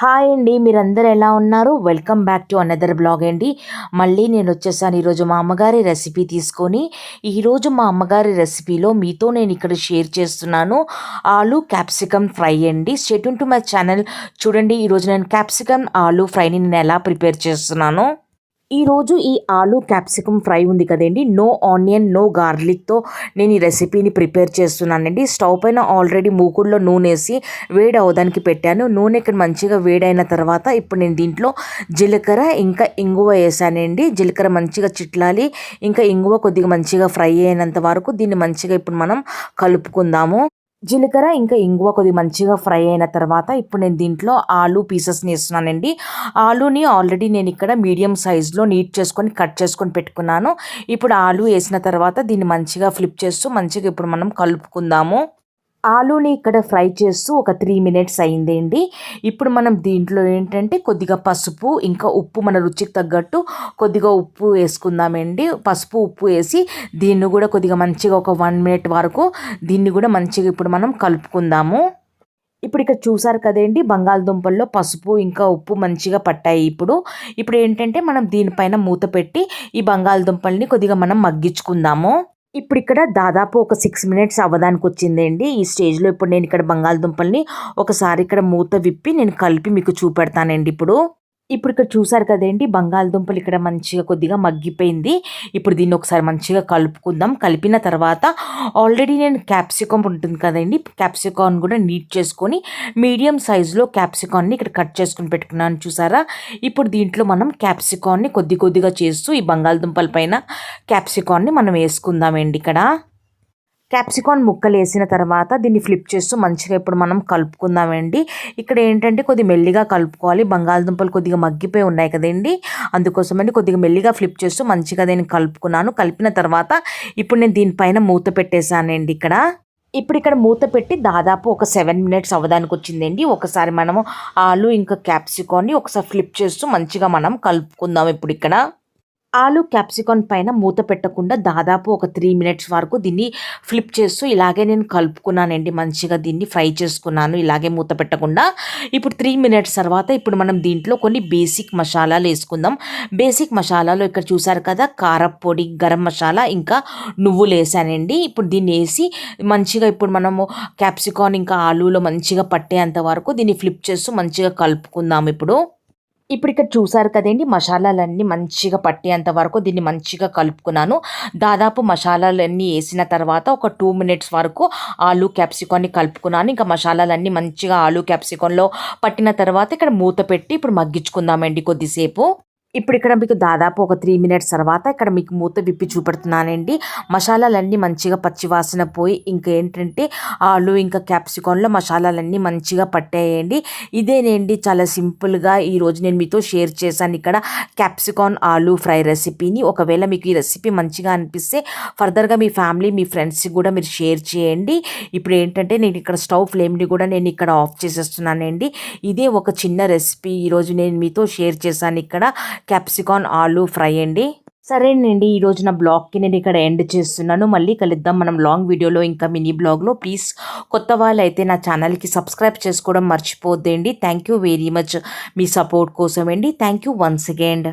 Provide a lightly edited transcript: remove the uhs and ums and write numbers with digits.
Hi అండి. మీరందరూ ఎలా ఉన్నారు? Welcome back to another blog అండి. మళ్ళీ నేనొచ్చేసాను ఈరోజు మా అమ్మగారి రెసిపీ తీసుకొని. ఈరోజు మా అమ్మగారి రెసిపీలో మీతో నేనిక్కడ షేర్ చేస్తున్నాను. ఆలు క్యాప్సికమ్ ఫ్రై అండి. Stay tune to my channel. చూడండి, ఈరోజు నేను క్యాప్సికమ్ ఆలు ఫ్రైని నేను ఎలా ప్రిపేర్ చేస్తున్నానో. ఈరోజు ఈ ఆలు క్యాప్సికమ్ ఫ్రై ఉంది కదండి, నో ఆనియన్ నో గార్లిక్తో నేను ఈ రెసిపీని ప్రిపేర్ చేస్తున్నానండి. స్టవ్ పైన ఆల్రెడీ మూకుడులో నూనె వేసి వేడి అవడానికి పెట్టాను. నూనె ఇక్కడ మంచిగా వేడైన తర్వాత ఇప్పుడు నేను దీంట్లో జీలకర్ర ఇంకా ఇంగువ వేసానండి. జీలకర్ర మంచిగా చిట్లాలి, ఇంకా ఇంగువ కొద్దిగా మంచిగా ఫ్రై అయినంత వరకు దీన్ని మంచిగా ఇప్పుడు మనం కలుపుకుందాము. జీలకర్ర ఇంకా ఇంగువ కొద్దిగా మంచిగా ఫ్రై అయిన తర్వాత ఇప్పుడు నేను దీంట్లో ఆలు పీసెస్ని వేస్తున్నానండి. ఆలుని ఆల్రెడీ నేను ఇక్కడ మీడియం సైజులో నీట్ చేసుకొని కట్ చేసుకొని పెట్టుకున్నాను. ఇప్పుడు ఆలు వేసిన తర్వాత దీన్ని మంచిగా ఫ్లిప్ చేస్తూ మంచిగా ఇప్పుడు మనం కలుపుకుందాము. ఆలూని ఇక్కడ ఫ్రై చేస్తూ ఒక 3 మినిట్స్ అయిందండి. ఇప్పుడు మనం దీంట్లో ఏంటంటే కొద్దిగా పసుపు ఇంకా ఉప్పు మన రుచికి తగ్గట్టు కొద్దిగా ఉప్పు వేసుకుందామండి. పసుపు ఉప్పు వేసి దీన్ని కూడా కొద్దిగా మంచిగా ఒక 1 మినిట్ వరకు దీన్ని కూడా మంచిగా ఇప్పుడు మనం కలుపుకుందాము. ఇప్పుడు ఇక్కడ చూసారు కదండి, బంగాళదుంపల్లో పసుపు ఇంకా ఉప్పు మంచిగా పట్టాయి. ఇప్పుడు ఏంటంటే మనం దీనిపైన మూత పెట్టి ఈ బంగాళదుంపల్ని కొద్దిగా మనం మగ్గించుకుందాము. ఇప్పుడు ఇక్కడ దాదాపు ఒక 6 మినిట్స్ అవ్వడానికి వచ్చిందండి. ఈ స్టేజ్లో ఇప్పుడు నేను ఇక్కడ బంగాళదుంపల్ని ఒకసారి ఇక్కడ మూత విప్పి నేను కలిపి మీకు చూపెడతానండి. ఇప్పుడు ఇక్కడ చూసారు కదండి, బంగాళదుంపలు ఇక్కడ మంచిగా కొద్దిగా మగ్గిపోయింది. ఇప్పుడు దీన్ని ఒకసారి మంచిగా కలుపుకుందాం. కలిపిన తర్వాత ఆల్రెడీ నేను క్యాప్సికమ్ ఉంటుంది కదండి, క్యాప్సికాన్ కూడా నీట్ చేసుకొని మీడియం సైజులో క్యాప్సికాన్ని ఇక్కడ కట్ చేసుకుని పెట్టుకున్నాను చూసారా. ఇప్పుడు దీంట్లో మనం క్యాప్సికాన్ని కొద్దిగా చేస్తూ ఈ బంగాళదుంపల పైన క్యాప్సికాన్ని మనం వేసుకుందామండి. ఇక్కడ క్యాప్సికాన్ ముక్కలు వేసిన తర్వాత దీన్ని ఫ్లిప్ చేస్తూ మంచిగా ఇప్పుడు మనం కలుపుకుందామండి. ఇక్కడ ఏంటంటే కొద్దిగా మెల్లిగా కలుపుకోవాలి, బంగాళదుంపలు కొద్దిగా మగ్గిపోయి ఉన్నాయి కదండి, అందుకోసమని కొద్దిగా మెల్లిగా ఫ్లిప్ చేస్తూ మంచిగా దీన్ని కలుపుకున్నాను. కలిపిన తర్వాత ఇప్పుడు నేను దీనిపైన మూత పెట్టేశానండి. ఇక్కడ మూత పెట్టి దాదాపు ఒక 7 మినిట్స్ అవ్వడానికి వచ్చిందండి. ఒకసారి మనము ఆలు ఇంకా క్యాప్సికాన్ని ఒకసారి ఫ్లిప్ చేస్తూ మంచిగా మనం కలుపుకుందాం. ఇప్పుడు ఆలు క్యాప్సికాన్ పైన మూత పెట్టకుండా దాదాపు ఒక 3 మినిట్స్ వరకు దీన్ని ఫ్లిప్ చేస్తూ ఇలాగే నేను కలుపుకున్నానండి. మంచిగా దీన్ని ఫ్రై చేసుకున్నాను ఇలాగే మూత పెట్టకుండా. ఇప్పుడు 3 మినిట్స్ తర్వాత ఇప్పుడు మనం దీంట్లో కొన్ని బేసిక్ మసాలాలు వేసుకుందాం. బేసిక్ మసాలాలో ఇక్కడ చూసారు కదా, కారపొడి, గరం మసాలా ఇంకా నువ్వులు వేసానండి. ఇప్పుడు దీన్ని వేసి మంచిగా ఇప్పుడు మనము క్యాప్సికాన్ ఇంకా ఆలూలో మంచిగా పట్టేంత వరకు దీన్ని ఫ్లిప్ చేస్తూ మంచిగా కలుపుకుందాం. ఇప్పుడు ఇక్కడ చూసారు కదండి, మసాలాలన్నీ మంచిగా పట్టేంత వరకు దీన్ని మంచిగా కలుపుకున్నాను. దాదాపు మసాలాలన్నీ వేసిన తర్వాత ఒక 2 మినిట్స్ వరకు ఆలు క్యాప్సికాన్ని కలుపుకున్నాను. ఇంకా మసాలాలన్నీ మంచిగా ఆలు క్యాప్సికాన్లో పట్టిన తర్వాత ఇక్కడ మూత పెట్టి ఇప్పుడు మగ్గించుకుందామండి కొద్దిసేపు. ఇక్కడ మీకు దాదాపు ఒక 3 మినిట్స్ తర్వాత ఇక్కడ మీకు మూత విప్పి చూపెడుతున్నానండి. మసాలాలన్నీ మంచిగా పచ్చివాసన పోయి ఇంకేంటంటే ఆలు ఇంకా క్యాప్సికాన్లో మసాలాలన్నీ మంచిగా పట్టాయండి. ఇదేనండి చాలా సింపుల్గా ఈరోజు నేను మీతో షేర్ చేశాను ఇక్కడ క్యాప్సికాన్ ఆలు ఫ్రై రెసిపీని. ఒకవేళ మీకు ఈ రెసిపీ మంచిగా అనిపిస్తే ఫర్దర్గా మీ ఫ్యామిలీ మీ ఫ్రెండ్స్కి కూడా మీరు షేర్ చేయండి. ఇప్పుడు ఏంటంటే నేను ఇక్కడ స్టవ్ ఫ్లేమ్ని కూడా నేను ఇక్కడ ఆఫ్ చేసేస్తున్నానండి. ఇదే ఒక చిన్న రెసిపీ ఈరోజు నేను మీతో షేర్ చేశాను ఇక్కడ క్యాప్సికాన్ ఆలు ఫ్రై అండి. సరేనండి, ఈరోజు నా బ్లాగ్కి నేను ఇక్కడ ఎండ్ చేస్తున్నాను. మళ్ళీ కలుద్దాం మనం లాంగ్ వీడియోలో ఇంకా మినీ బ్లాగ్లో. ప్లీజ్ కొత్త వాళ్ళు అయితే నా ఛానల్కి సబ్స్క్రైబ్ చేసుకోవడం మర్చిపోద్దండి. థ్యాంక్ యూ వెరీ మచ్ మీ సపోర్ట్ కోసం అండి. Thank you once again.